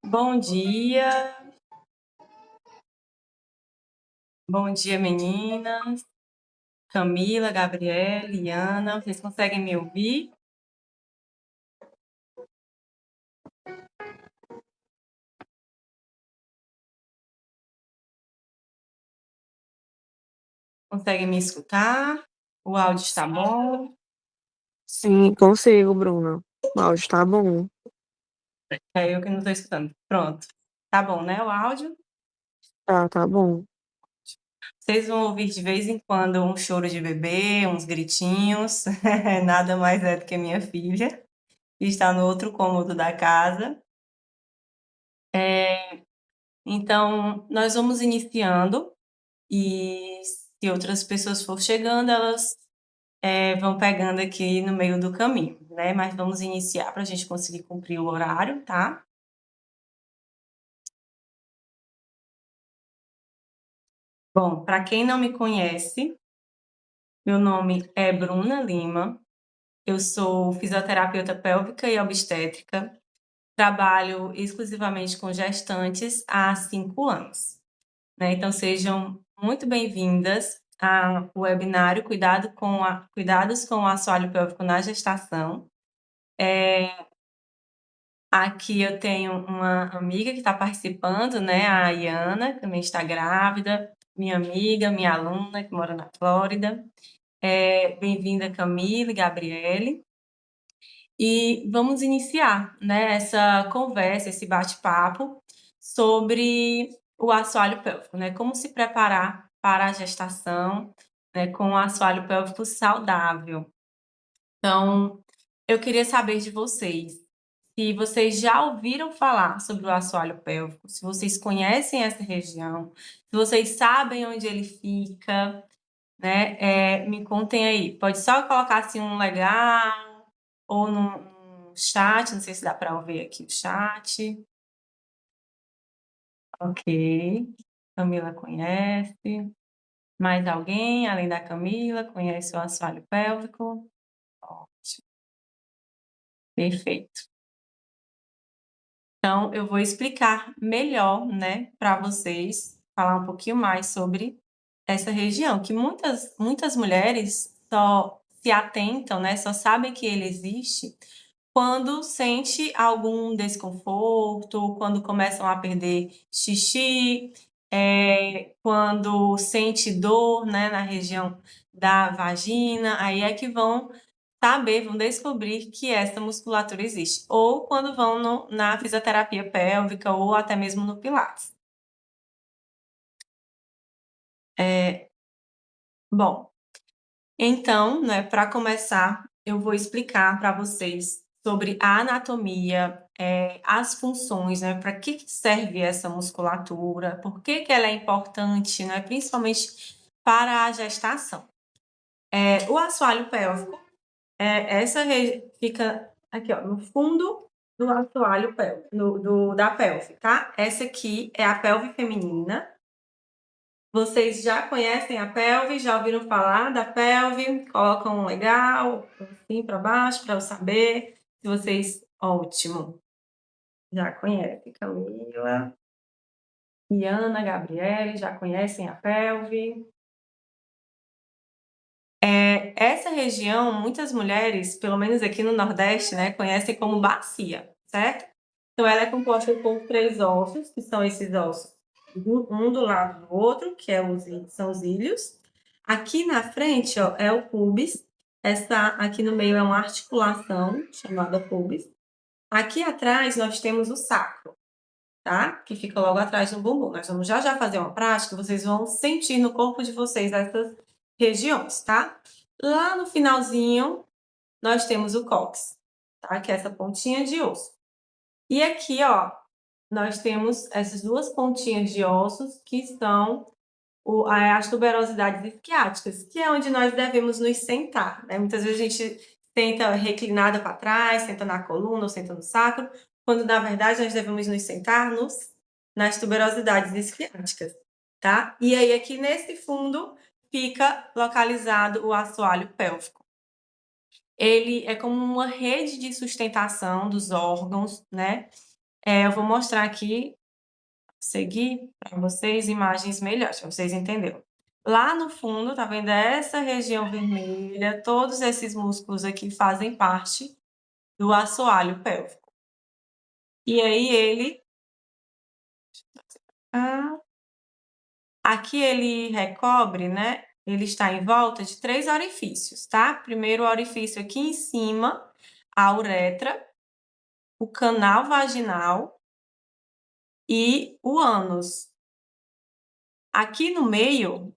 Bom dia. Bom dia, meninas. Camila, Gabriela, Liana, vocês conseguem me ouvir? Conseguem me escutar? O áudio está bom? Sim, consigo, Bruna. O áudio tá bom. É eu que não estou escutando. Pronto. Tá bom, né, o áudio? Tá bom. Vocês vão ouvir de vez em quando um choro de bebê, uns gritinhos. Nada mais é do que minha filha, que está no outro cômodo da casa. Então, nós vamos iniciando e se outras pessoas for chegando, elas vão pegando aqui no meio do caminho, né? Mas vamos iniciar para a gente conseguir cumprir o horário, tá? Bom, para quem não me conhece, meu nome é Bruna Lima, eu sou fisioterapeuta pélvica e obstétrica, trabalho exclusivamente com gestantes há 5 anos, né? Então sejam muito bem-vindas ao webinário Cuidados com o assoalho pélvico na gestação. Aqui eu tenho uma amiga que está participando, né? A Iana, que também está grávida, minha amiga, minha aluna, que mora na Flórida. Bem-vinda, Camila e Gabriele. E vamos iniciar, né, essa conversa, esse bate-papo sobre o assoalho pélvico, né? Como se preparar para a gestação, né, com o assoalho pélvico saudável. Então, eu queria saber de vocês, se vocês já ouviram falar sobre o assoalho pélvico, se vocês conhecem essa região, se vocês sabem onde ele fica, né? Me contem aí. Pode só colocar assim um legal ou no chat, não sei se dá para ouvir aqui o chat. Ok. Camila conhece. Mais alguém, além da Camila, conhece o assoalho pélvico? Ótimo. Perfeito. Então, eu vou explicar melhor, né, para vocês, falar um pouquinho mais sobre essa região, que muitas mulheres só se atentam, né, só sabem que ele existe quando sente algum desconforto, quando começam a perder xixi, quando sente dor, né, na região da vagina, aí é que vão saber, vão descobrir que essa musculatura existe. Ou quando vão na fisioterapia pélvica ou até mesmo no Pilates. Bom, então, né, para começar, eu vou explicar para vocês sobre a anatomia, as funções, né, para que serve essa musculatura, por que ela é importante, né, principalmente para a gestação. O assoalho pélvico fica aqui, ó, no fundo do assoalho pélvico, da pelve, tá? Essa aqui é a pelve feminina. Vocês já conhecem a pelve? Já ouviram falar da pelve? Colocam um legal, assim para baixo, para eu saber se vocês. Ótimo. Já conhecem Camila, Iana, Gabriele, já conhecem a pelve. Essa região, muitas mulheres, pelo menos aqui no Nordeste, né, conhecem como bacia, certo? Então, ela é composta por 3 ossos, que são esses ossos, um do lado do outro, que são os íleos. Aqui na frente, ó, é o pubis. Essa aqui no meio é uma articulação chamada pubis. Aqui atrás nós temos o sacro, tá? Que fica logo atrás do bumbum. Nós vamos já fazer uma prática, vocês vão sentir no corpo de vocês essas regiões, tá? Lá no finalzinho, nós temos o cóccix, tá? Que é essa pontinha de osso. E aqui, ó, nós temos essas duas pontinhas de ossos que são as tuberosidades isquiáticas, que é onde nós devemos nos sentar, né? Muitas vezes a gente senta reclinada para trás, senta na coluna ou senta no sacro, quando na verdade nós devemos nos sentar nas tuberosidades isquiáticas, tá? E aí aqui nesse fundo fica localizado o assoalho pélvico. Ele é como uma rede de sustentação dos órgãos, né? eu vou mostrar aqui, seguir para vocês imagens melhores, para vocês entenderem. Lá no fundo, tá vendo essa região vermelha? Todos esses músculos aqui fazem parte do assoalho pélvico. E aí ele... Aqui ele recobre, né? Ele está em volta de 3 orifícios, tá? Primeiro orifício aqui em cima, a uretra, o canal vaginal e o ânus. Aqui no meio,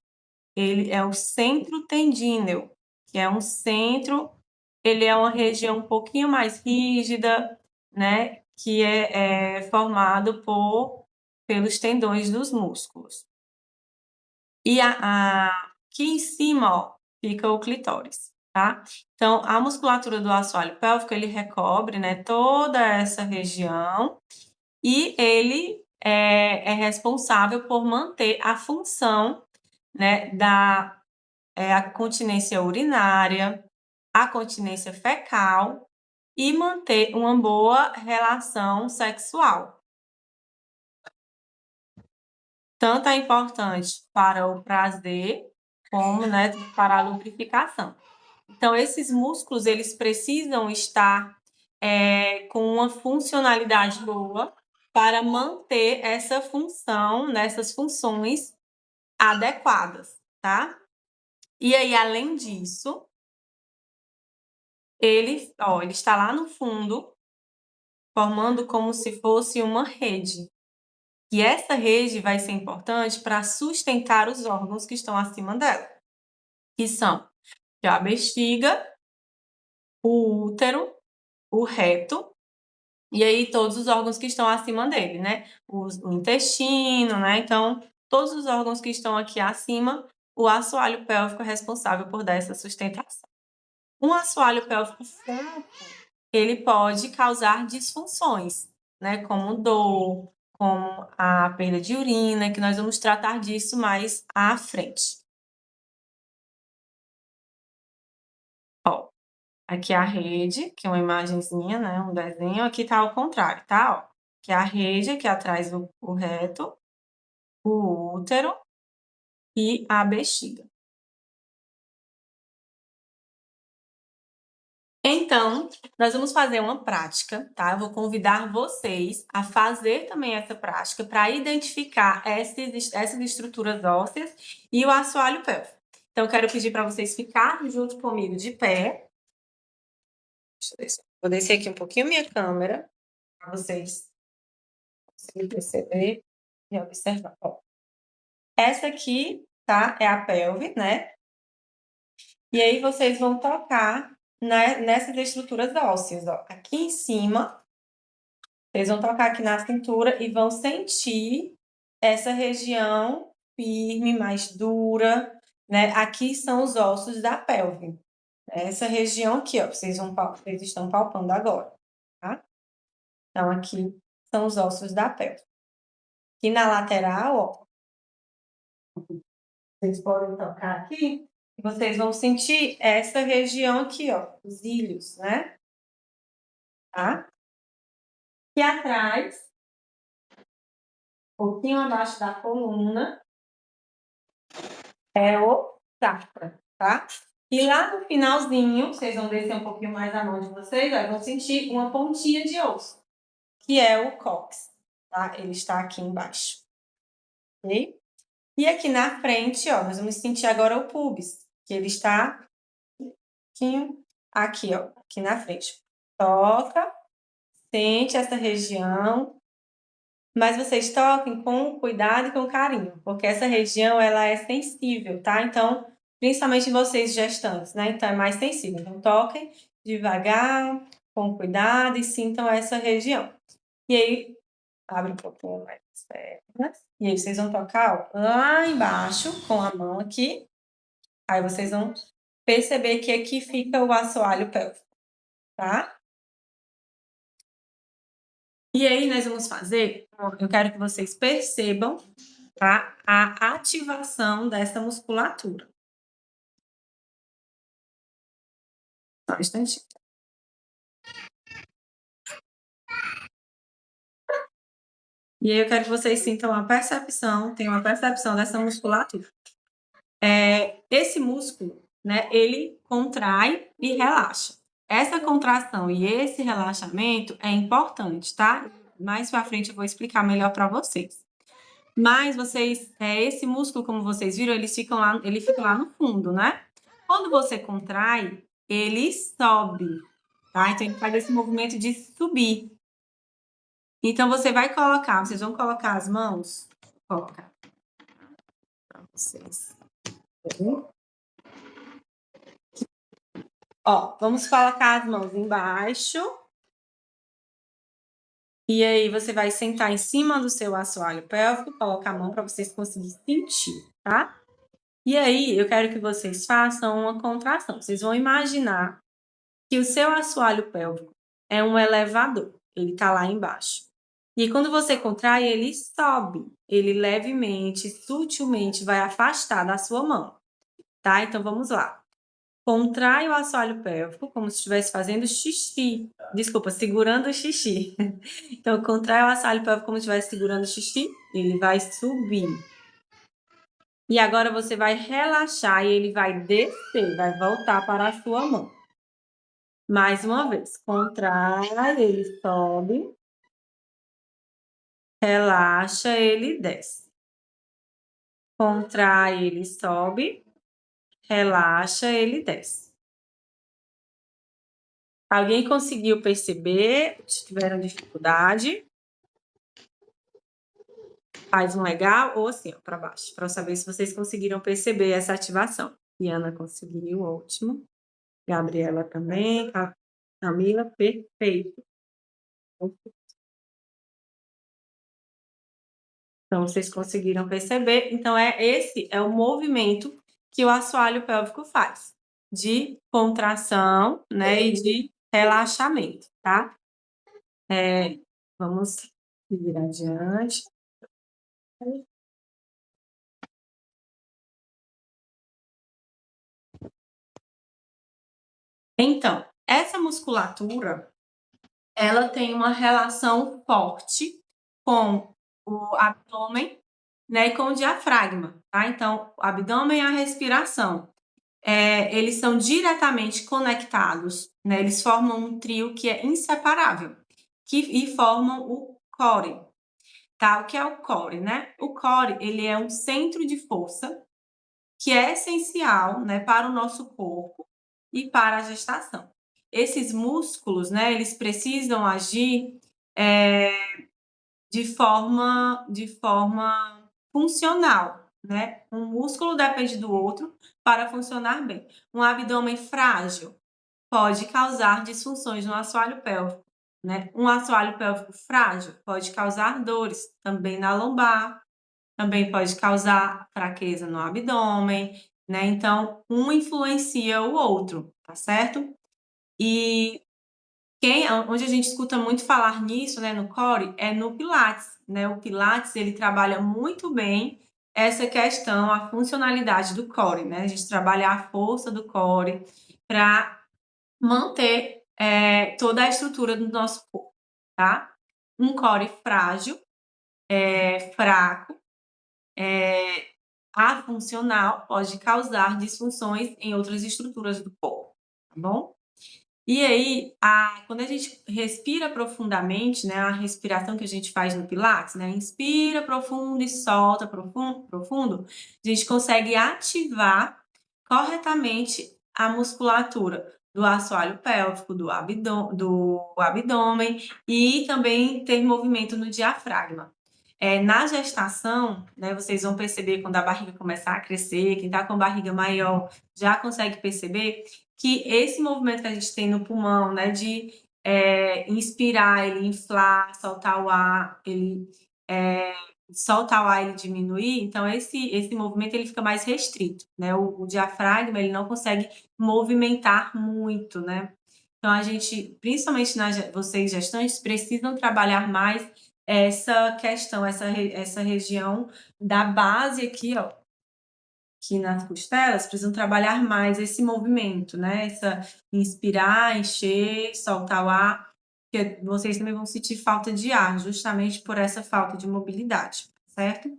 ele é o centro tendíneo, que é um centro, ele é uma região um pouquinho mais rígida, né? Que é formado pelos tendões dos músculos. E aqui em cima, ó, fica o clitóris, tá? Então, a musculatura do assoalho pélvico, ele recobre, né, toda essa região e ele é responsável por manter a função, né, a continência urinária, a continência fecal e manter uma boa relação sexual. Tanto é importante para o prazer, como, né, para a lubrificação. Então, esses músculos, eles precisam estar com uma funcionalidade boa para manter essa função, nessas funções adequadas, tá? E aí, além disso, ele está lá no fundo, formando como se fosse uma rede. E essa rede vai ser importante para sustentar os órgãos que estão acima dela, que são a bexiga, o útero, o reto, e aí todos os órgãos que estão acima dele, né? O intestino, né? Então, todos os órgãos que estão aqui acima, o assoalho pélvico é responsável por dar essa sustentação. Um assoalho pélvico fraco, ele pode causar disfunções, né? Como dor, como a perda de urina, que nós vamos tratar disso mais à frente. Ó, aqui é a rede, que é uma imagenzinha, né? Um desenho. Aqui tá ao contrário, tá? Ó, que é a rede, aqui atrás o reto, o útero e a bexiga. Então, nós vamos fazer uma prática, tá? Eu vou convidar vocês a fazer também essa prática para identificar essas estruturas ósseas e o assoalho pélvico. Então, eu quero pedir para vocês ficarem junto comigo de pé. Vou descer aqui um pouquinho minha câmera para vocês conseguirem perceber e observar. Ó, essa aqui, tá? É a pelve, né? E aí vocês vão tocar nessas estruturas ósseas, ó. Aqui em cima, vocês vão tocar aqui na cintura e vão sentir essa região firme, mais dura, né? Aqui são os ossos da pelve. Essa região aqui, ó, vocês estão palpando agora, tá? Então, aqui são os ossos da pelve. E na lateral, ó, vocês podem tocar aqui, e vocês vão sentir essa região aqui, ó, os ilhos, né? Tá? E atrás, um pouquinho abaixo da coluna, é o sacro, tá? E lá no finalzinho, vocês vão descer um pouquinho mais a mão de vocês, ó, vão sentir uma pontinha de osso, que é o cóccix, tá? Ele está aqui embaixo, ok? E aqui na frente, ó, nós vamos sentir agora o pubis, que ele está aqui, ó, aqui na frente. Toca, sente essa região, mas vocês toquem com cuidado e com carinho, porque essa região, ela é sensível, tá? Então, principalmente vocês gestantes, né? Então, é mais sensível. Então, toquem devagar, com cuidado e sintam essa região. E aí, abre um pouquinho mais as pernas. E aí, vocês vão tocar, ó, lá embaixo, com a mão aqui. Aí, vocês vão perceber que aqui fica o assoalho pélvico, tá? E aí, nós vamos fazer, eu quero que vocês percebam, tá, a ativação dessa musculatura. Só um instantinho. E aí eu quero que vocês sintam a percepção, tenham uma percepção dessa musculatura. Esse músculo, né, ele contrai e relaxa. Essa contração e esse relaxamento é importante, tá? Mais pra frente eu vou explicar melhor para vocês. Mas vocês, esse músculo, como vocês viram, ele fica lá no fundo, né? Quando você contrai, ele sobe, tá? Então ele faz esse movimento de subir. Então você vai colocar, vocês vão colocar as mãos, vou colocar para vocês. Ó, vamos colocar as mãos embaixo. E aí você vai sentar em cima do seu assoalho pélvico, colocar a mão para vocês conseguirem sentir, tá? E aí eu quero que vocês façam uma contração. Vocês vão imaginar que o seu assoalho pélvico é um elevador, ele tá lá embaixo. E quando você contrai, ele sobe, ele levemente, sutilmente vai afastar da sua mão, tá? Então vamos lá. Contrai o assoalho pélvico como se estivesse fazendo xixi. Desculpa, segurando o xixi. Então, contrai o assoalho pélvico como se estivesse segurando o xixi. Ele vai subir. E agora você vai relaxar e ele vai descer, vai voltar para a sua mão. Mais uma vez. Contrai, ele sobe. Relaxa, ele desce. Contrai, ele sobe. Relaxa, ele desce. Alguém conseguiu perceber? Tiveram dificuldade? Faz um legal ou assim, ó, para baixo, para saber se vocês conseguiram perceber essa ativação. Diana conseguiu, ótimo. Gabriela também. Camila, perfeito. Então, vocês conseguiram perceber. Então, esse é o movimento que o assoalho pélvico faz, de contração, né, e de relaxamento, tá? Vamos seguir adiante. Então, essa musculatura, ela tem uma relação forte com o abdômen, né, e com o diafragma, tá? Então, o abdômen e a respiração, eles são diretamente conectados, né? Eles formam um trio que é inseparável, e formam o core, tá? O que é o core, né? O core, ele é um centro de força que é essencial, né, para o nosso corpo e para a gestação. Esses músculos, né, eles precisam agir de forma funcional, né? Um músculo depende do outro para funcionar bem. Um abdômen frágil pode causar disfunções no assoalho pélvico, né? Um assoalho pélvico frágil pode causar dores também na lombar, também pode causar fraqueza no abdômen, né? Então, um influencia o outro, tá certo? E onde a gente escuta muito falar nisso, né, no core, é no Pilates, né? O Pilates, ele trabalha muito bem essa questão, a funcionalidade do core, né? A gente trabalha a força do core para manter toda a estrutura do nosso corpo, tá? Um core frágil, fraco, afuncional, pode causar disfunções em outras estruturas do corpo, tá bom? E aí, quando a gente respira profundamente, né, a respiração que a gente faz no Pilates, né, inspira profundo e solta profundo, a gente consegue ativar corretamente a musculatura do assoalho pélvico, do abdômen e também ter movimento no diafragma. Na gestação, né, vocês vão perceber quando a barriga começar a crescer, quem está com barriga maior já consegue perceber que esse movimento que a gente tem no pulmão, né, de inspirar, ele inflar, soltar o ar, ele soltar o ar, ele diminuir, então esse movimento ele fica mais restrito, né? O diafragma ele não consegue movimentar muito, né? Então a gente, principalmente vocês gestantes, precisam trabalhar mais essa questão, essa região da base aqui, ó, aqui nas costelas, precisam trabalhar mais esse movimento, né? Essa inspirar, encher, soltar o ar. porque vocês também vão sentir falta de ar, justamente por essa falta de mobilidade, certo?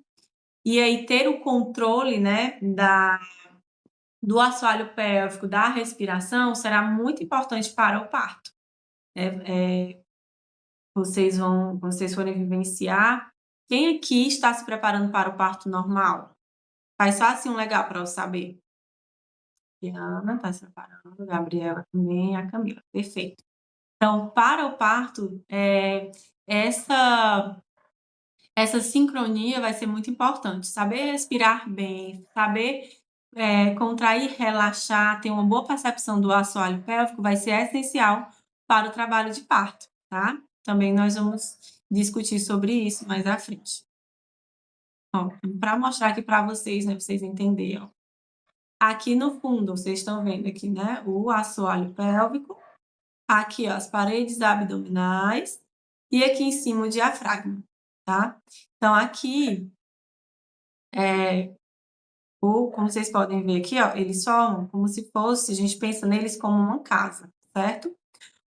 E aí ter o controle, né, do assoalho pélvico, da respiração, será muito importante para o parto. Vocês forem vivenciar. Quem aqui está se preparando para o parto normal? Faz só assim um legal para eu saber. Diana está se preparando, Gabriela também, a Camila. Perfeito. Então, para o parto, essa sincronia vai ser muito importante. Saber respirar bem, saber contrair, relaxar, ter uma boa percepção do assoalho pélvico vai ser essencial para o trabalho de parto, tá? Também nós vamos discutir sobre isso mais à frente. Para mostrar aqui para vocês, né, para vocês entenderem. Ó. Aqui no fundo, vocês estão vendo aqui, né, o assoalho pélvico. Aqui, ó, as paredes abdominais. E aqui em cima o diafragma, tá? Então, aqui, como vocês podem ver aqui, ó, eles formam como se fosse, a gente pensa neles como uma casa, certo?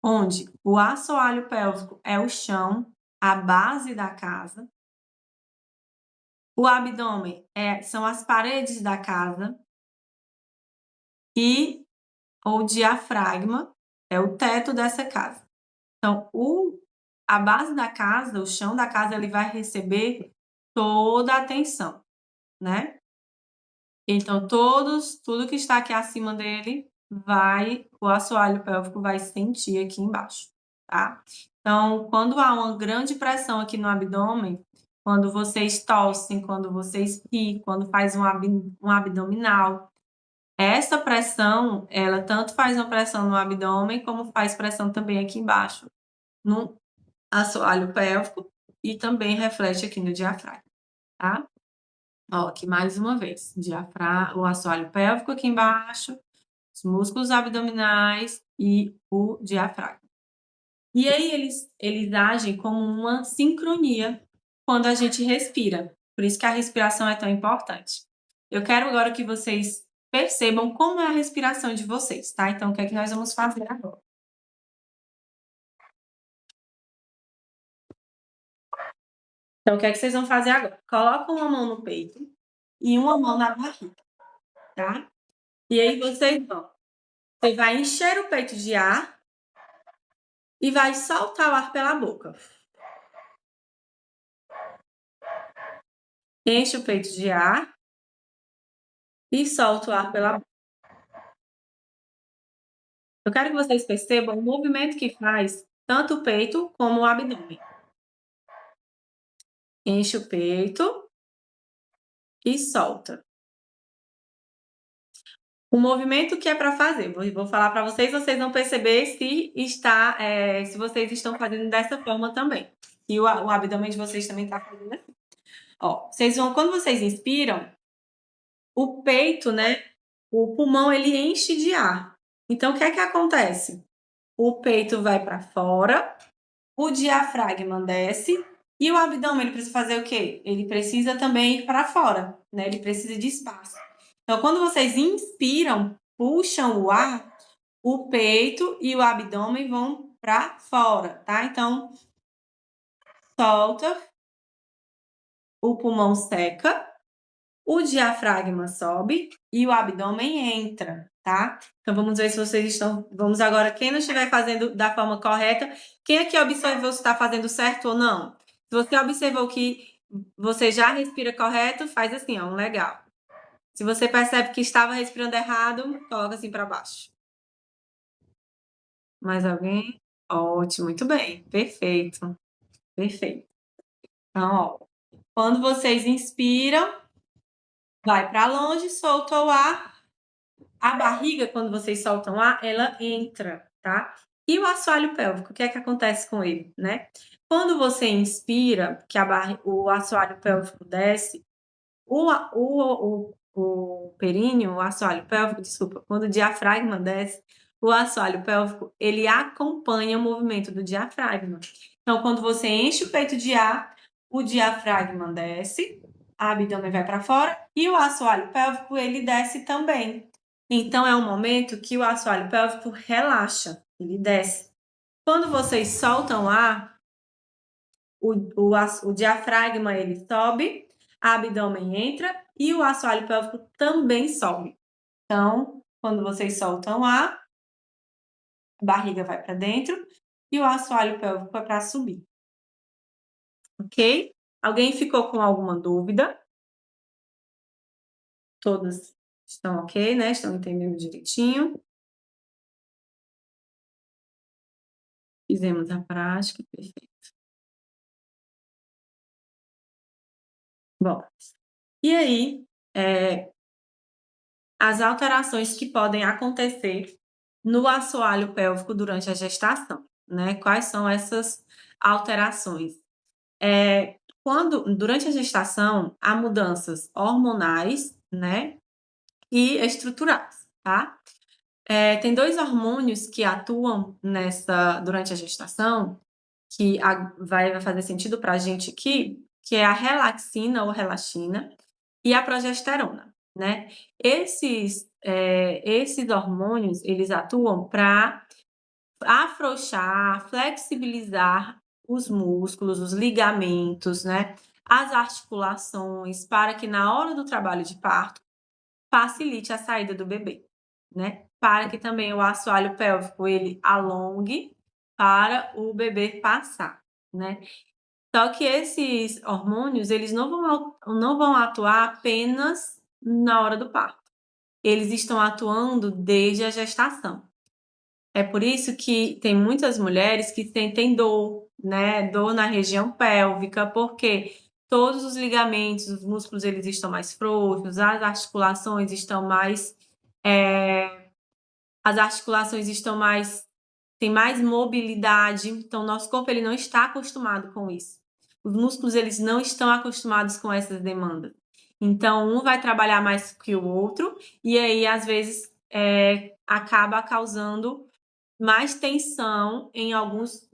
Onde o assoalho pélvico é o chão, a base da casa. O abdômen são as paredes da casa. E o diafragma é o teto dessa casa. Então, a base da casa, o chão da casa, ele vai receber toda a atenção, né? Então, tudo que está aqui acima dele, o assoalho pélvico vai sentir aqui embaixo, tá? Então, quando há uma grande pressão aqui no abdômen, quando vocês tossem, quando vocês ri, quando faz um abdominal, essa pressão, ela tanto faz uma pressão no abdômen, como faz pressão também aqui embaixo, no assoalho pélvico, e também reflete aqui no diafragma, tá? Ó, aqui mais uma vez, o assoalho pélvico aqui embaixo, os músculos abdominais e o diafragma. E aí eles agem como uma sincronia quando a gente respira. Por isso que a respiração é tão importante. Eu quero agora que vocês percebam como é a respiração de vocês, tá? Então, o que é que nós vamos fazer agora? Então, o que é que vocês vão fazer agora? Coloca uma mão no peito e uma mão na barriga, tá? E aí você vai encher o peito de ar e vai soltar o ar pela boca. Enche o peito de ar e solta o ar pela boca. Eu quero que vocês percebam o movimento que faz tanto o peito como o abdômen. Enche o peito e solta. O movimento que é para fazer, vou falar para vocês vão perceber se vocês estão fazendo dessa forma também. E o abdômen de vocês também está fazendo assim. Ó, quando vocês inspiram, o peito, né, o pulmão, ele enche de ar. Então, o que é que acontece? O peito vai para fora, o diafragma desce e o abdômen, ele precisa fazer o quê? Ele precisa também ir para fora, né? Ele precisa de espaço. Então, quando vocês inspiram, puxam o ar, o peito e o abdômen vão para fora, tá? Então, solta, o pulmão seca, o diafragma sobe e o abdômen entra, tá? Então, vamos ver se vocês estão... Vamos agora, quem não estiver fazendo da forma correta, quem aqui observou se está fazendo certo ou não? Se você observou que você já respira correto, faz assim, ó, um legal. Se você percebe que estava respirando errado, coloca assim para baixo. Mais alguém? Ótimo, muito bem. Perfeito. Perfeito. Então, ó, quando vocês inspiram, vai para longe, solta o ar. A barriga, quando vocês soltam o ar, ela entra, tá? E o assoalho pélvico, o que é que acontece com ele, né? Quando você inspira, que o assoalho pélvico desce, o períneo, o assoalho pélvico, desculpa, quando o diafragma desce, o assoalho pélvico, ele acompanha o movimento do diafragma. Então, quando você enche o peito de ar, o diafragma desce, a abdômen vai para fora e o assoalho pélvico, ele desce também. Então, é um momento que o assoalho pélvico relaxa, ele desce. Quando vocês soltam ar, o diafragma ele sobe, o abdômen entra e o assoalho pélvico também sobe. Então, quando vocês soltam ar, a barriga vai para dentro e o assoalho pélvico é para subir. Ok? Alguém ficou com alguma dúvida? Todas estão ok, né? Estão entendendo direitinho. Fizemos a prática, perfeito. Bom, e aí, as alterações que podem acontecer no assoalho pélvico durante a gestação, né? Quais são essas alterações? Durante a gestação, há mudanças hormonais, né? E estruturais, tá? Tem 2 hormônios que atuam durante a gestação, que vai fazer sentido para a gente aqui, que é a relaxina ou relaxina e a progesterona, né? Esses hormônios, eles atuam para afrouxar, flexibilizar os músculos, os ligamentos, né? As articulações, para que na hora do trabalho de parto facilite a saída do bebê, né? Para que também o assoalho pélvico ele alongue para o bebê passar, né? Só que esses hormônios, eles não vão atuar apenas na hora do parto. Eles estão atuando desde a gestação. É por isso que tem muitas mulheres que sentem dor, né? Dor na região pélvica, porque todos os ligamentos, os músculos, eles estão mais frouxos, as articulações estão mais tem mais mobilidade, então nosso corpo ele não está acostumado com isso. Os músculos eles não estão acostumados com essas demandas. Então um vai trabalhar mais que o outro e aí às vezes acaba causando mais tensão em alguns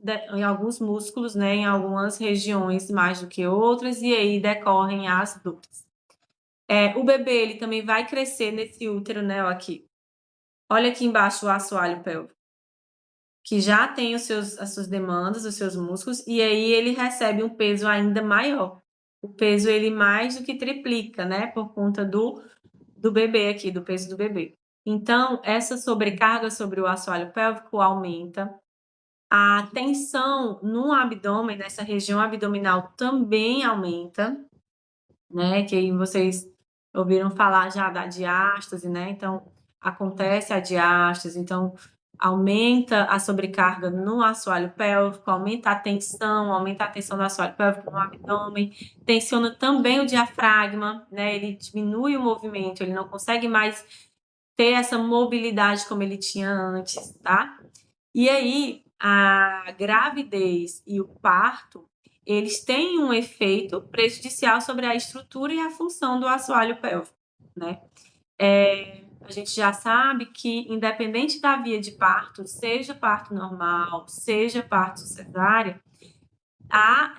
músculos, né, em algumas regiões mais do que outras e aí decorrem as dores. O bebê ele também vai crescer nesse útero, né, ó, aqui. Olha aqui embaixo o assoalho pélvico, que já tem as suas demandas, os seus músculos, e aí ele recebe um peso ainda maior. O peso ele mais do que triplica, né, por conta do bebê aqui, do peso do bebê. Então, essa sobrecarga sobre o assoalho pélvico aumenta. A tensão no abdômen, nessa região abdominal, também aumenta, né? Que aí vocês ouviram falar já da diástase, né? Então, acontece a diástase, então aumenta a sobrecarga no assoalho pélvico, aumenta a tensão do assoalho pélvico no abdômen, tensiona também o diafragma, né? Ele diminui o movimento, ele não consegue mais ter essa mobilidade como ele tinha antes, tá? E aí, a gravidez e o parto, eles têm um efeito prejudicial sobre a estrutura e a função do assoalho pélvico, né? A gente já sabe que, independente da via de parto, seja parto normal, seja parto cesárea, há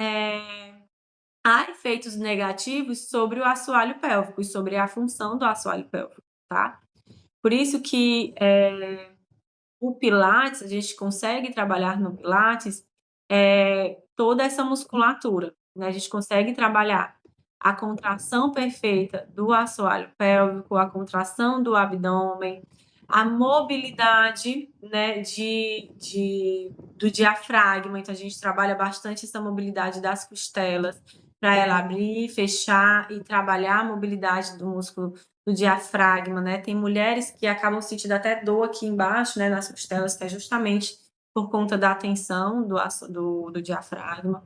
efeitos negativos sobre o assoalho pélvico e sobre a função do assoalho pélvico, tá? Por isso que o Pilates, a gente consegue trabalhar no Pilates toda essa musculatura, né? A gente consegue trabalhar a contração perfeita do assoalho pélvico, a contração do abdômen, a mobilidade, né, do diafragma. Então, a gente trabalha bastante essa mobilidade das costelas para ela abrir, fechar e trabalhar a mobilidade do músculo do diafragma, né? Tem mulheres que acabam sentindo até dor aqui embaixo, né, nas costelas, que é justamente por conta da tensão do diafragma.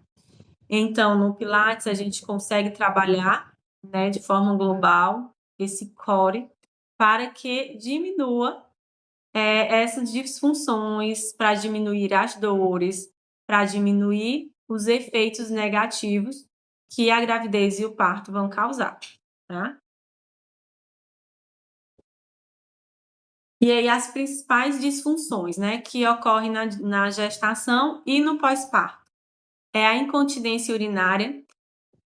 Então, no Pilates, a gente consegue trabalhar, né, de forma global esse core para que diminua essas disfunções, para diminuir as dores, para diminuir os efeitos negativos que a gravidez e o parto vão causar, tá? E aí as principais disfunções, né, que ocorrem na gestação e no pós-parto. É a incontinência urinária.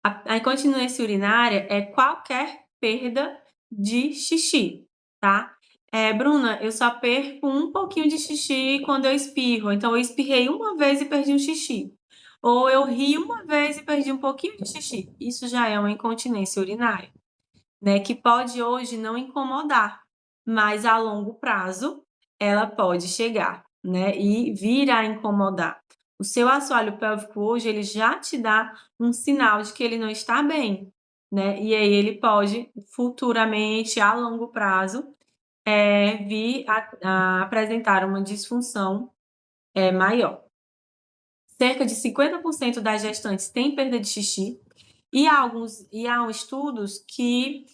A incontinência urinária é qualquer perda de xixi, tá? Bruna, eu só perco um pouquinho de xixi quando eu espirro. Então, eu espirrei uma vez e perdi um xixi. Ou eu ri uma vez e perdi um pouquinho de xixi. Isso já é uma incontinência urinária, né? Que pode hoje não incomodar, mas a longo prazo ela pode chegar, né? E vir a incomodar. O seu assoalho pélvico hoje, ele já te dá um sinal de que ele não está bem, né? E aí ele pode futuramente, a longo prazo, vir a apresentar uma disfunção maior. Cerca de 50% das gestantes têm perda de xixi, e há estudos que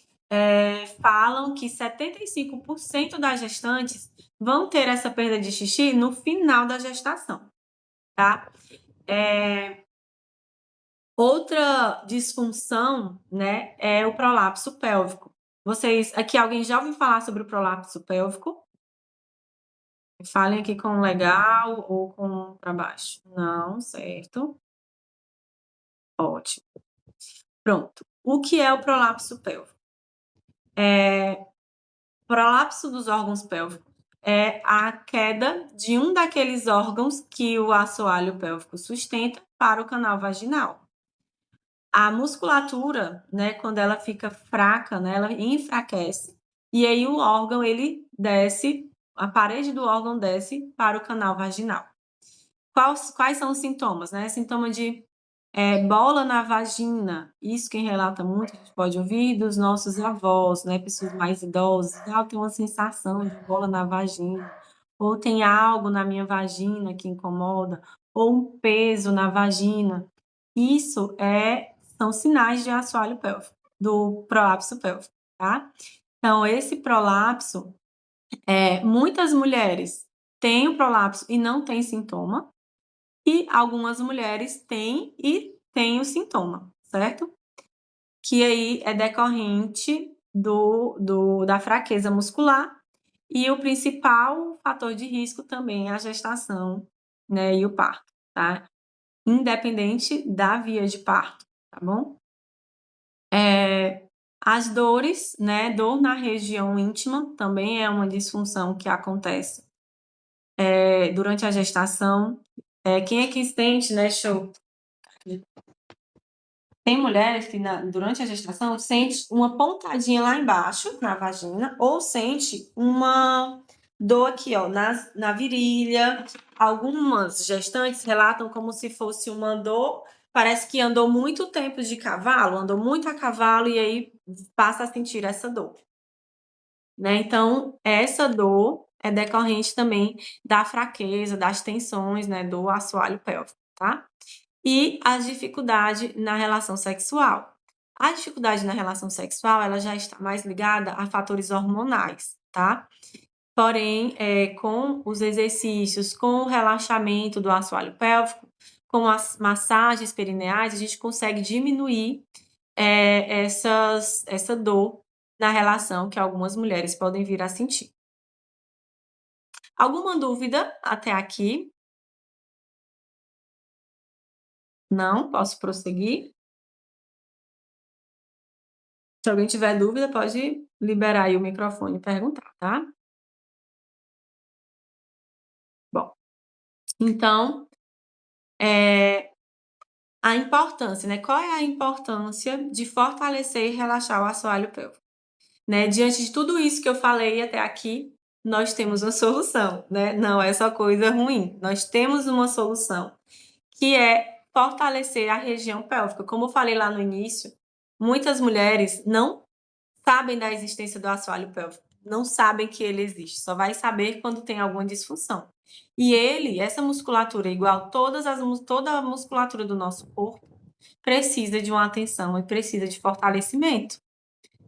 falam que 75% das gestantes vão ter essa perda de xixi no final da gestação, tá? Outra disfunção, né, é o prolapso pélvico. Aqui alguém já ouviu falar sobre o prolapso pélvico? Falem aqui com legal ou com para baixo. Não, certo. Ótimo. Pronto. O que é o prolapso pélvico? Prolapso dos órgãos pélvicos é a queda de um daqueles órgãos que o assoalho pélvico sustenta para o canal vaginal. A musculatura, né, quando ela fica fraca, né, ela enfraquece, e aí o órgão ele desce, a parede do órgão desce para o canal vaginal. Quais são os sintomas, né? Sintoma de bola na vagina. Isso quem relata muito, a gente pode ouvir dos nossos avós, né? Pessoas mais idosas. Tem uma sensação de bola na vagina. Ou tem algo na minha vagina que incomoda. Ou um peso na vagina. Isso são sinais de assoalho pélvico, do prolapso pélvico, tá? Então, esse prolapso, muitas mulheres têm o prolapso e não têm sintoma, e algumas mulheres têm e têm o sintoma, certo? Que aí é decorrente da fraqueza muscular, e o principal fator de risco também é a gestação, né, e o parto, tá? Independente da via de parto, tá bom? As dores, né, dor na região íntima também é uma disfunção que acontece durante a gestação. Quem é que sente, né, show? Tem mulheres que durante a gestação sente uma pontadinha lá embaixo, na vagina, ou sente uma dor aqui, ó, na virilha. Algumas gestantes relatam como se fosse uma dor, parece que andou muito tempo de cavalo, andou muito a cavalo e aí passa a sentir essa dor, né? Então, essa dor é decorrente também da fraqueza, das tensões, né, do assoalho pélvico, tá? E a dificuldade na relação sexual. A dificuldade na relação sexual, ela já está mais ligada a fatores hormonais, tá? Porém, com os exercícios, com o relaxamento do assoalho pélvico, com as massagens perineais, a gente consegue diminuir essa dor na relação que algumas mulheres podem vir a sentir. Alguma dúvida até aqui? Não? Posso prosseguir? Se alguém tiver dúvida, pode liberar aí o microfone e perguntar, tá? Bom, então, a importância, né? Qual é a importância de fortalecer e relaxar o assoalho pélvico? Né? Diante de tudo isso que eu falei até aqui, nós temos uma solução, né? Não é só coisa ruim. Nós temos uma solução, que é fortalecer a região pélvica. Como eu falei lá no início, muitas mulheres não sabem da existência do assoalho pélvico, não sabem que ele existe, só vai saber quando tem alguma disfunção. E essa musculatura, igual toda a musculatura do nosso corpo, precisa de uma atenção e precisa de fortalecimento,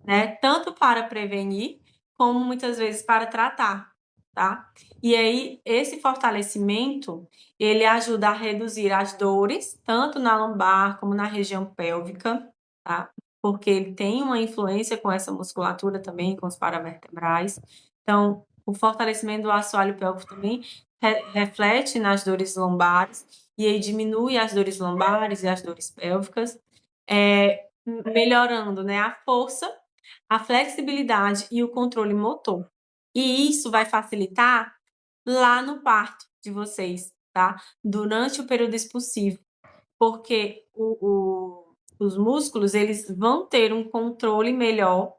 né? Tanto para prevenir, como muitas vezes para tratar, tá? E aí, esse fortalecimento, ele ajuda a reduzir as dores, tanto na lombar como na região pélvica, tá? Porque ele tem uma influência com essa musculatura também, com os paravertebrais. Então, o fortalecimento do assoalho pélvico também reflete nas dores lombares, e aí diminui as dores lombares e as dores pélvicas, melhorando, né, a força, a flexibilidade e o controle motor. E isso vai facilitar lá no parto de vocês, tá? Durante o período expulsivo, porque os músculos, eles vão ter um controle melhor,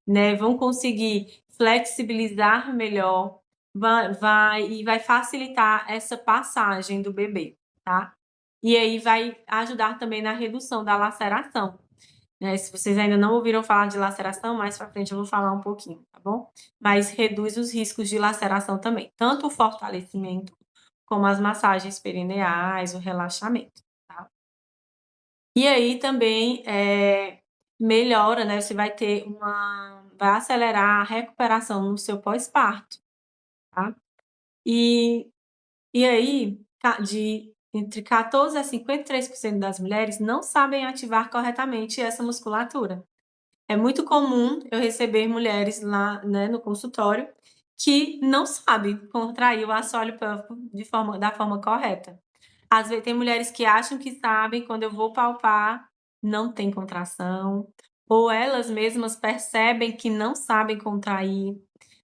né? Vão conseguir flexibilizar melhor, vai facilitar essa passagem do bebê, tá? E aí vai ajudar também na redução da laceração, né? Se vocês ainda não ouviram falar de laceração, mais para frente eu vou falar um pouquinho, tá bom? Mas reduz os riscos de laceração também, tanto o fortalecimento como as massagens perineais, o relaxamento, tá? E aí também melhora, né? Você vai ter vai acelerar a recuperação no seu pós-parto, tá? E aí, entre 14 a 53% das mulheres não sabem ativar corretamente essa musculatura. É muito comum eu receber mulheres lá, né, no consultório que não sabem contrair o assoalho pélvico da forma correta. Às vezes tem mulheres que acham que sabem, quando eu vou palpar, não tem contração, ou elas mesmas percebem que não sabem contrair,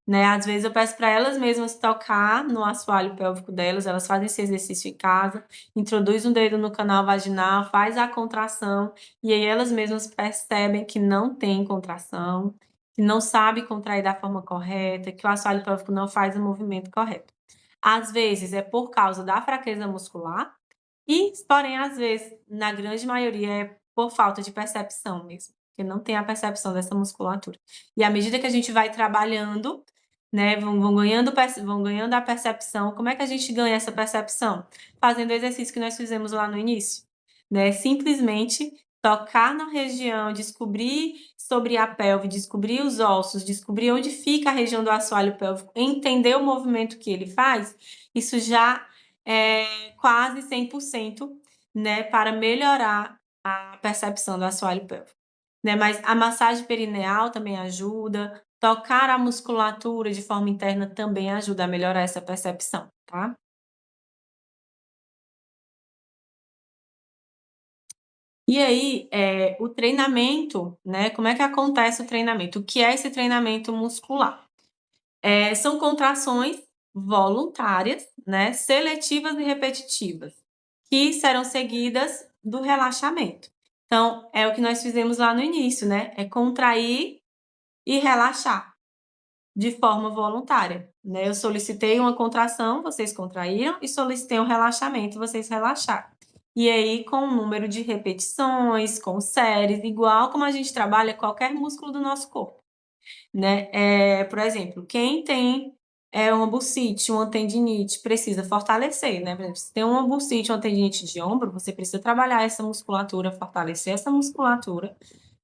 né? Às vezes eu peço para elas mesmas tocar no assoalho pélvico delas, elas fazem esse exercício em casa, introduz um dedo no canal vaginal, faz a contração, e aí elas mesmas percebem que não tem contração, que não sabe contrair da forma correta, que o assoalho pélvico não faz o movimento correto. Às vezes é por causa da fraqueza muscular, porém, às vezes, na grande maioria, é por falta de percepção mesmo, porque não tem a percepção dessa musculatura. E à medida que a gente vai trabalhando, né, vão ganhando a percepção. Como é que a gente ganha essa percepção? Fazendo o exercício que nós fizemos lá no início, né? Simplesmente tocar na região, descobrir sobre a pelve, descobrir os ossos, descobrir onde fica a região do assoalho pélvico, entender o movimento que ele faz, isso já é quase 100%, né, para melhorar a percepção do assoalho pélvico, né? Mas a massagem perineal também ajuda, tocar a musculatura de forma interna também ajuda a melhorar essa percepção, tá? E aí, o treinamento, né? Como é que acontece o treinamento? O que é esse treinamento muscular? São contrações voluntárias, né? Seletivas e repetitivas, que serão seguidas do relaxamento. Então, é o que nós fizemos lá no início, né? É contrair e relaxar de forma voluntária, né? Eu solicitei uma contração, vocês contraíram, e solicitei um relaxamento, vocês relaxaram. E aí, com o número de repetições, com séries, igual como a gente trabalha qualquer músculo do nosso corpo, né? Por exemplo, quem tem uma bursite, uma tendinite, precisa fortalecer, né? Por exemplo, se tem uma bursite, uma tendinite de ombro, você precisa trabalhar essa musculatura, fortalecer essa musculatura,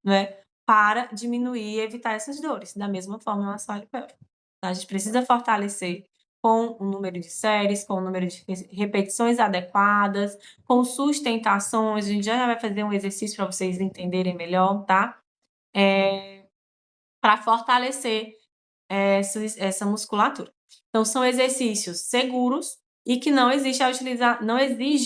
né? Para diminuir e evitar essas dores. Da mesma forma, no assoalho pélvico. A gente precisa fortalecer com o número de séries, com o número de repetições adequadas, com sustentações. A gente já vai fazer um exercício para vocês entenderem melhor, tá? Para fortalecer essa musculatura. Então, são exercícios seguros e que não exige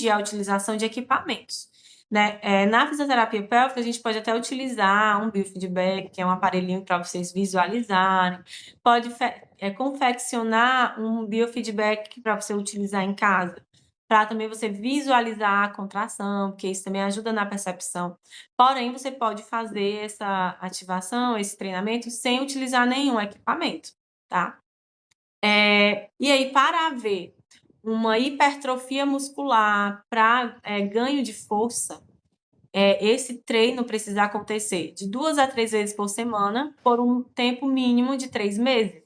a utilização de equipamentos, né? Na fisioterapia pélvica, a gente pode até utilizar um biofeedback, que é um aparelhinho para vocês visualizarem, pode confeccionar um biofeedback para você utilizar em casa, para também você visualizar a contração, porque isso também ajuda na percepção. Porém, você pode fazer essa ativação, esse treinamento, sem utilizar nenhum equipamento, tá? E aí, para haver uma hipertrofia muscular, para ganho de força, esse treino precisa acontecer de 2 a 3 vezes por semana, por um tempo mínimo de 3 meses.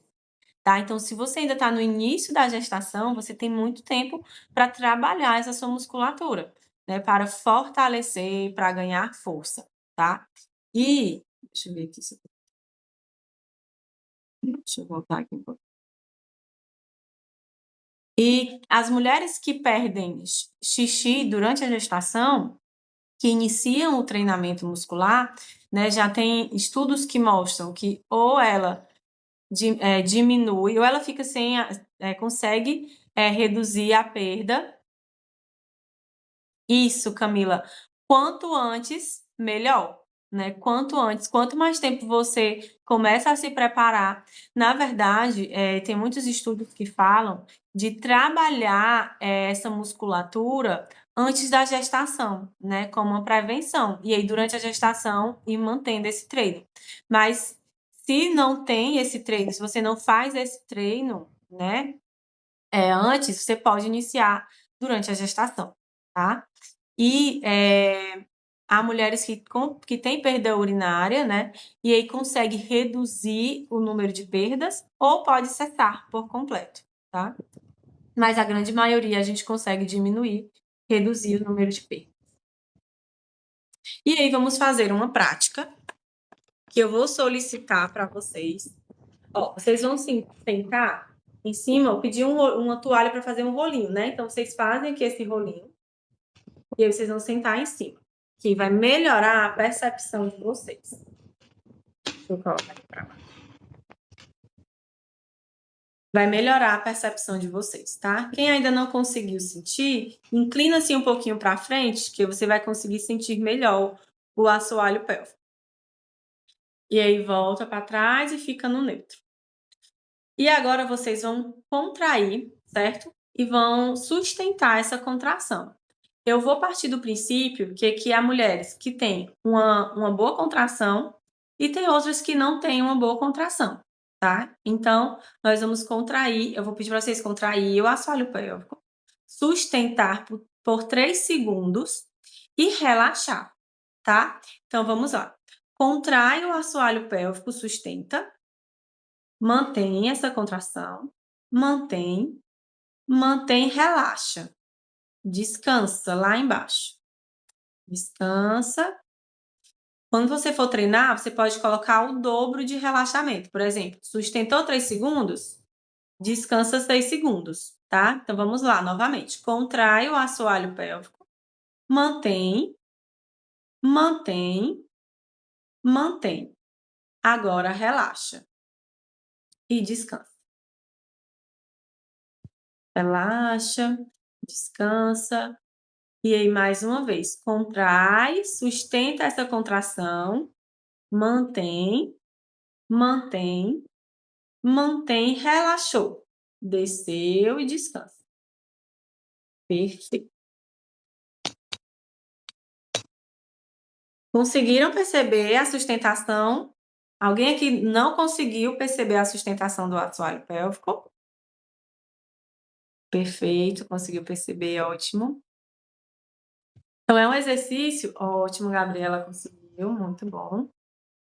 Tá? Então, se você ainda está no início da gestação, você tem muito tempo para trabalhar essa sua musculatura, né? Para fortalecer, para ganhar força, tá? E, deixa eu ver aqui, deixa eu voltar aqui um pouco. E as mulheres que perdem xixi durante a gestação, que iniciam o treinamento muscular, né, já tem estudos que mostram que ou ela diminui, ou ela fica consegue reduzir a perda. Isso, Camila. Quanto antes, melhor. né? Quanto antes, quanto mais tempo você começa a se preparar. Na verdade, tem muitos estudos que falam de trabalhar essa musculatura antes da gestação, né? Como uma prevenção. E aí, durante a gestação, ir mantendo esse treino. Mas se não tem esse treino, se você não faz esse treino, né? Antes, você pode iniciar durante a gestação, tá? E há mulheres que têm perda urinária, né? E aí consegue reduzir o número de perdas ou pode cessar por completo, tá? Mas a grande maioria a gente consegue diminuir, reduzir o número de perdas. E aí vamos fazer uma prática que eu vou solicitar para vocês. Ó, vocês vão se sentar em cima, eu pedi uma toalha para fazer um rolinho, né? Então vocês fazem aqui esse rolinho e aí vocês vão sentar em cima, que vai melhorar a percepção de vocês. Deixa eu colocar aqui pra baixo. Vai melhorar a percepção de vocês, tá? Quem ainda não conseguiu sentir, inclina-se um pouquinho para frente, que você vai conseguir sentir melhor o assoalho pélvico. E aí volta para trás e fica no neutro. E agora vocês vão contrair, certo? E vão sustentar essa contração. Eu vou partir do princípio que há mulheres que têm uma boa contração e tem outras que não têm uma boa contração, tá? Então, nós vamos contrair, eu vou pedir para vocês contrair o assoalho pélvico, sustentar por 3 segundos e relaxar, tá? Então, vamos lá. Contrai o assoalho pélvico, sustenta, mantém essa contração, mantém, relaxa, descansa lá embaixo. Descansa. Quando você for treinar, você pode colocar o dobro de relaxamento. Por exemplo, sustentou 3 segundos, descansa 6 segundos, tá? Então, vamos lá, novamente. Contrai o assoalho pélvico, mantém, mantém, mantém. Agora, relaxa e descansa. Relaxa, descansa. E aí, mais uma vez, contrai, sustenta essa contração, mantém, mantém, mantém, relaxou, desceu e descansa. Perfeito. Conseguiram perceber a sustentação? Alguém aqui não conseguiu perceber a sustentação do assoalho pélvico? Perfeito, conseguiu perceber, ótimo. Então, é um exercício, ótimo, Gabriela conseguiu, muito bom.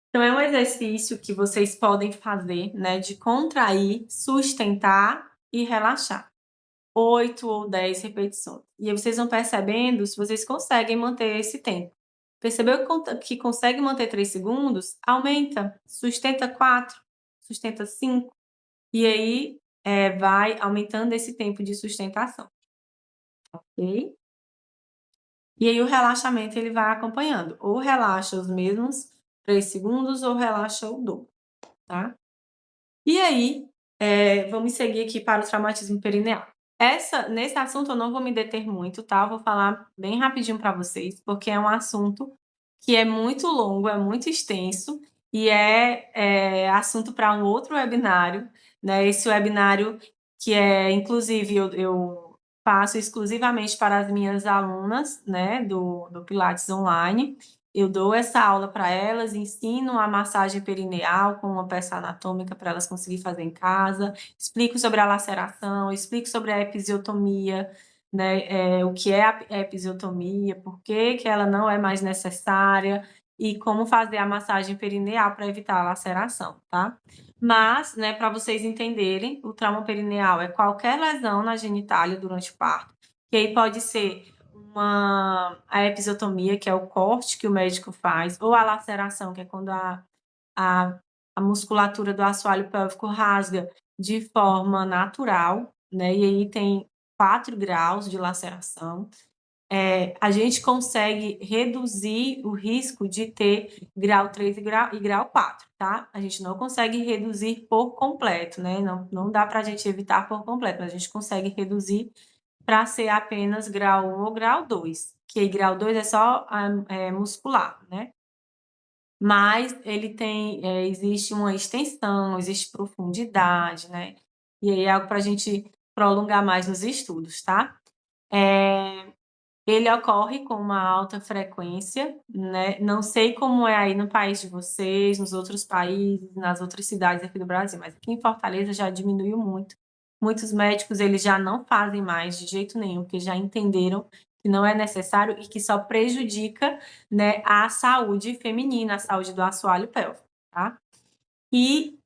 Então, é um exercício que vocês podem fazer, né, de contrair, sustentar e relaxar. 8 ou 10 repetições. E aí vocês vão percebendo se vocês conseguem manter esse tempo. Percebeu que consegue manter 3 segundos? Aumenta, sustenta 4, sustenta 5, e aí vai aumentando esse tempo de sustentação. Ok? E aí o relaxamento ele vai acompanhando. Ou relaxa os mesmos 3 segundos ou relaxa o dobro, tá? E aí, vamos seguir aqui para o traumatismo perineal. Nesse assunto eu não vou me deter muito, tá? Eu vou falar bem rapidinho para vocês, porque é um assunto que é muito longo, é muito extenso e é assunto para um outro webinário, né? Esse webinário que inclusive, eu faço exclusivamente para as minhas alunas, né, do Pilates Online. Eu dou essa aula para elas, ensino a massagem perineal com uma peça anatômica para elas conseguirem fazer em casa, explico sobre a laceração, explico sobre a episiotomia, né, o que é a episiotomia, por que ela não é mais necessária e como fazer a massagem perineal para evitar a laceração, tá? Mas, né, para vocês entenderem, o trauma perineal é qualquer lesão na genitália durante o parto, que aí pode ser a episiotomia, que é o corte que o médico faz, ou a laceração, que é quando a musculatura do assoalho pélvico rasga de forma natural, né? E aí tem 4 graus de laceração. A gente consegue reduzir o risco de ter grau 3 e grau 4, tá? A gente não consegue reduzir por completo, né? Não dá para a gente evitar por completo, mas a gente consegue reduzir para ser apenas grau 1 ou grau 2, que grau 2 é só muscular, né? mas ele tem, existe uma extensão, existe profundidade, né? E aí é algo para a gente prolongar mais nos estudos, tá? Ele ocorre com uma alta frequência, né? Não sei como é aí no país de vocês, nos outros países, nas outras cidades aqui do Brasil, mas aqui em Fortaleza já diminuiu muito. Muitos médicos eles já não fazem mais de jeito nenhum, porque já entenderam que não é necessário e que só prejudica, né, a saúde feminina, a saúde do assoalho pélvico, tá? E,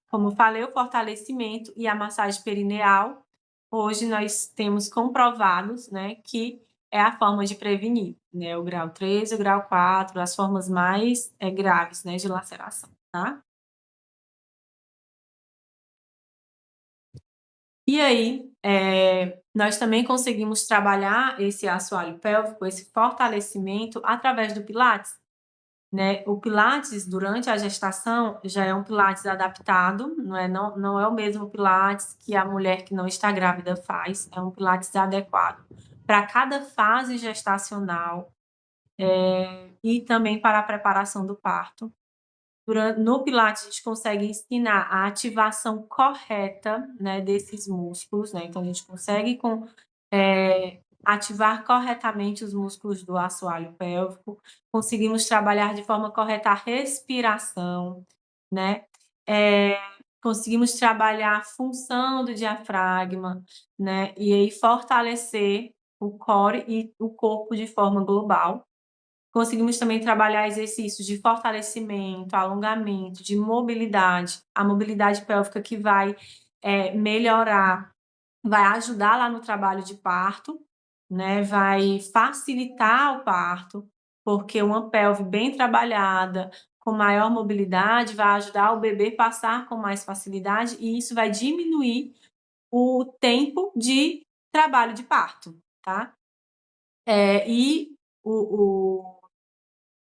como eu falei, o fortalecimento e a massagem perineal, hoje nós temos comprovados, né, que é a forma de prevenir, né, o grau 3 e o grau 4, as formas mais graves, né, de laceração, tá? E aí, nós também conseguimos trabalhar esse assoalho pélvico, esse fortalecimento, através do Pilates, né? O Pilates, durante a gestação, já é um Pilates adaptado, não é o mesmo Pilates que a mulher que não está grávida faz, é um Pilates adequado para cada fase gestacional, e também para a preparação do parto. No Pilates, a gente consegue ensinar a ativação correta, né, desses músculos, né? Então, a gente consegue ativar corretamente os músculos do assoalho pélvico, conseguimos trabalhar de forma correta a respiração, né? É, conseguimos trabalhar a função do diafragma, né? E aí fortalecer o core e o corpo de forma global. Conseguimos também trabalhar exercícios de fortalecimento, alongamento, de mobilidade, a mobilidade pélvica que vai melhorar, vai ajudar lá no trabalho de parto, né? Vai facilitar o parto, porque uma pelve bem trabalhada, com maior mobilidade, vai ajudar o bebê a passar com mais facilidade e isso vai diminuir o tempo de trabalho de parto, tá? E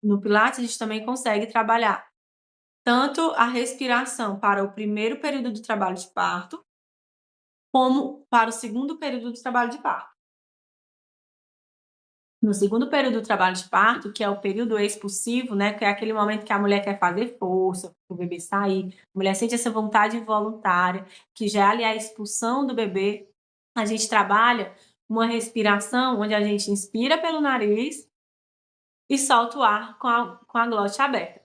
no Pilates a gente também consegue trabalhar tanto a respiração para o primeiro período do trabalho de parto, como para o segundo período do trabalho de parto. No segundo período do trabalho de parto, que é o período expulsivo, né, que é aquele momento que a mulher quer fazer força, o bebê sair, a mulher sente essa vontade involuntária, que já é ali a expulsão do bebê, a gente trabalha uma respiração onde a gente inspira pelo nariz e solta o ar com a glote aberta,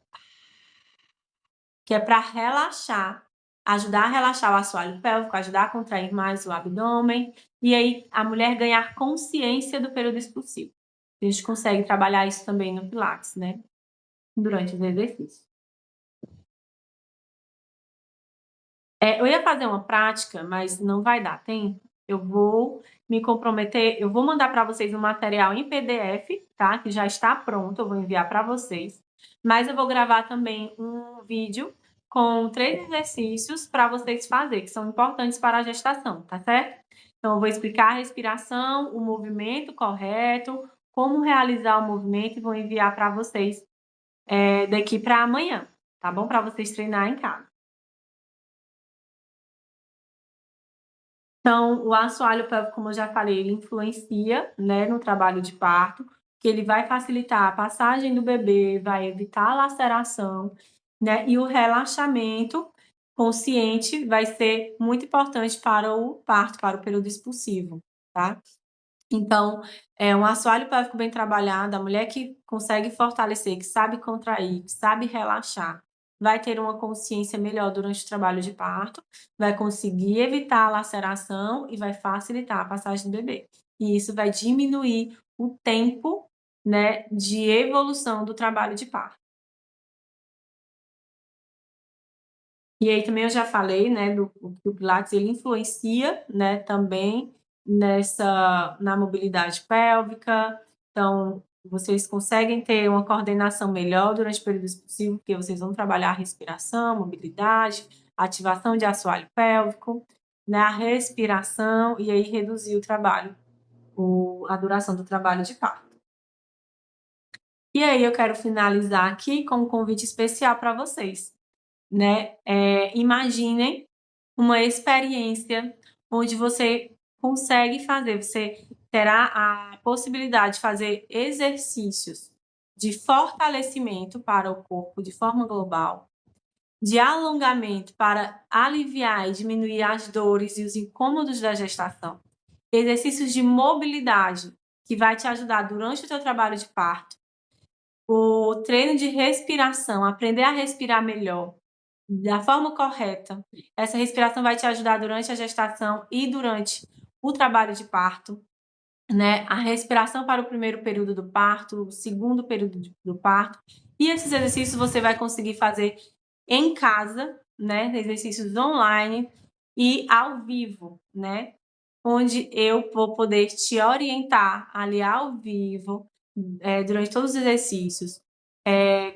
que é para relaxar, ajudar a relaxar o assoalho pélvico, ajudar a contrair mais o abdômen, e aí a mulher ganhar consciência do período expulsivo. A gente consegue trabalhar isso também no Pilates, né? Durante os exercícios. Eu ia fazer uma prática, mas não vai dar tempo. Eu vou me comprometer, eu vou mandar para vocês um material em PDF, tá? Que já está pronto, eu vou enviar para vocês. Mas eu vou gravar também um vídeo com 3 exercícios para vocês fazerem, que são importantes para a gestação, tá certo? Então, eu vou explicar a respiração, o movimento correto, como realizar o movimento e vou enviar para vocês daqui para amanhã, tá bom? Para vocês treinarem em casa. Então, o assoalho pélvico, como eu já falei, ele influencia, né, no trabalho de parto, que ele vai facilitar a passagem do bebê, vai evitar a laceração, né, e o relaxamento consciente vai ser muito importante para o parto, para o período expulsivo, tá? Então, um assoalho pélvico bem trabalhado, a mulher que consegue fortalecer, que sabe contrair, que sabe relaxar, vai ter uma consciência melhor durante o trabalho de parto, vai conseguir evitar a laceração e vai facilitar a passagem do bebê. E isso vai diminuir o tempo, né, de evolução do trabalho de parto. E aí também eu já falei, né, que o Pilates ele influencia, né, também na mobilidade pélvica. Então, vocês conseguem ter uma coordenação melhor durante o período expulsivo, porque vocês vão trabalhar a respiração, mobilidade, ativação de assoalho pélvico, né, a respiração e aí reduzir o trabalho, a duração do trabalho de parto. E aí eu quero finalizar aqui com um convite especial para vocês, né? Imaginem uma experiência onde você consegue fazer, você terá a possibilidade de fazer exercícios de fortalecimento para o corpo de forma global, de alongamento para aliviar e diminuir as dores e os incômodos da gestação, exercícios de mobilidade que vai te ajudar durante o teu trabalho de parto, o treino de respiração, aprender a respirar melhor, da forma correta. Essa respiração vai te ajudar durante a gestação e durante o trabalho de parto, né? A respiração para o primeiro período do parto, o segundo período do parto. E esses exercícios você vai conseguir fazer em casa, né? Exercícios online e ao vivo, né? Onde eu vou poder te orientar ali ao vivo, durante todos os exercícios,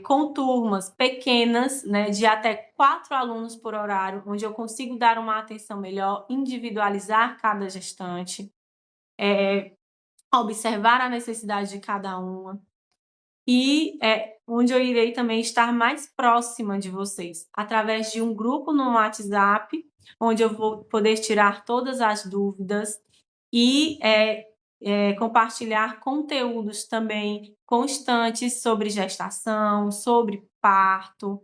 com turmas pequenas, né, de até 4 alunos por horário, onde eu consigo dar uma atenção melhor, individualizar cada gestante, observar a necessidade de cada uma e onde eu irei também estar mais próxima de vocês, através de um grupo no WhatsApp, onde eu vou poder tirar todas as dúvidas e compartilhar conteúdos também constantes sobre gestação, sobre parto.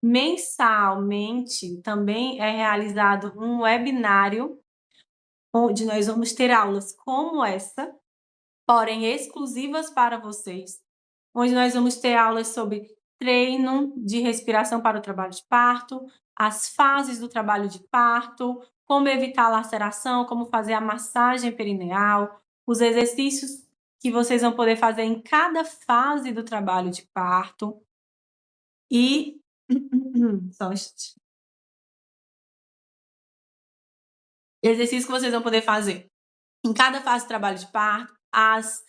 Mensalmente também é realizado um webinário, onde nós vamos ter aulas como essa, porém exclusivas para vocês, onde nós vamos ter aulas sobre treino de respiração para o trabalho de parto, as fases do trabalho de parto, como evitar a laceração, como fazer a massagem perineal, os exercícios que vocês vão poder fazer em cada fase do trabalho de parto e só um instante. Exercícios que vocês vão poder fazer em cada fase do trabalho de parto, as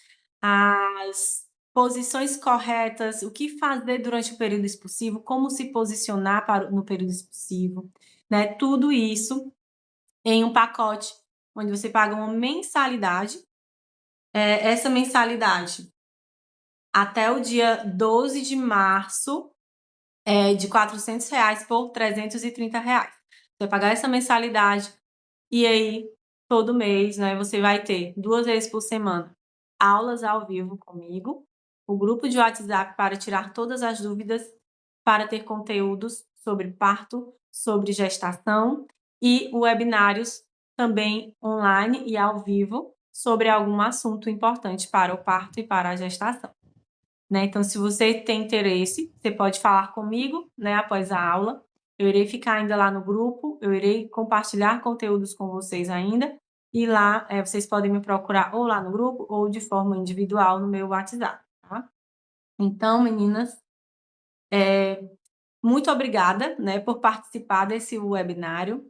posições corretas, o que fazer durante o período expulsivo, como se posicionar no período expulsivo, né? Tudo isso em um pacote onde você paga uma mensalidade. Essa mensalidade até o dia 12 de março é de R$400 por R$330. Você vai pagar essa mensalidade e aí todo mês, né, você vai ter 2 vezes por semana aulas ao vivo comigo, o grupo de WhatsApp para tirar todas as dúvidas, para ter conteúdos sobre parto, sobre gestação e webinários também online e ao vivo sobre algum assunto importante para o parto e para a gestação, né? Então, se você tem interesse, você pode falar comigo, né, após a aula. Eu irei ficar ainda lá no grupo, eu irei compartilhar conteúdos com vocês ainda, e lá vocês podem me procurar ou lá no grupo ou de forma individual no meu WhatsApp, tá? Então, meninas, muito obrigada, né, por participar desse webinário.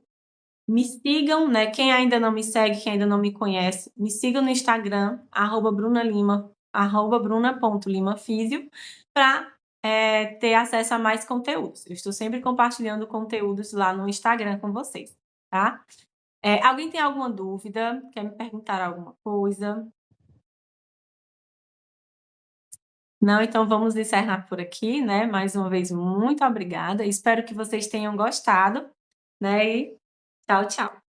Me sigam, né, quem ainda não me segue, quem ainda não me conhece, me sigam no Instagram, @brunalima, @bruna.limafísio, para ter acesso a mais conteúdos. Eu estou sempre compartilhando conteúdos lá no Instagram com vocês, tá? Alguém tem alguma dúvida? Quer me perguntar alguma coisa? Não, então vamos encerrar por aqui, né? Mais uma vez, muito obrigada. Espero que vocês tenham gostado, né? E tchau, tchau.